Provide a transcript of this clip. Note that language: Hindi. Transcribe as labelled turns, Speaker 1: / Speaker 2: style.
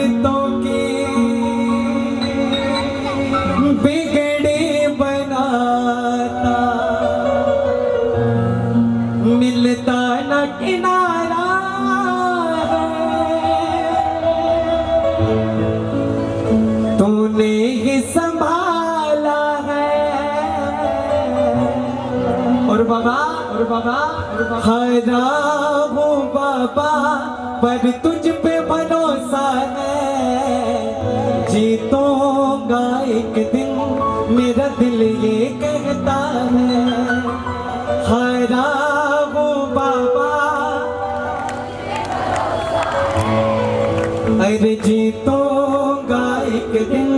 Speaker 1: औरतों की बिगड़ी बनाता, मिलता न किनारा है, तूने ही संभाला है। और बाबा हरा हूँ बाबा, पर तुझ पे भरोसा है, जीतूंगा एक दिन, मेरा दिल ये कहता है। हरा हूँ बाबा, अरे जीतूंगा एक दिन,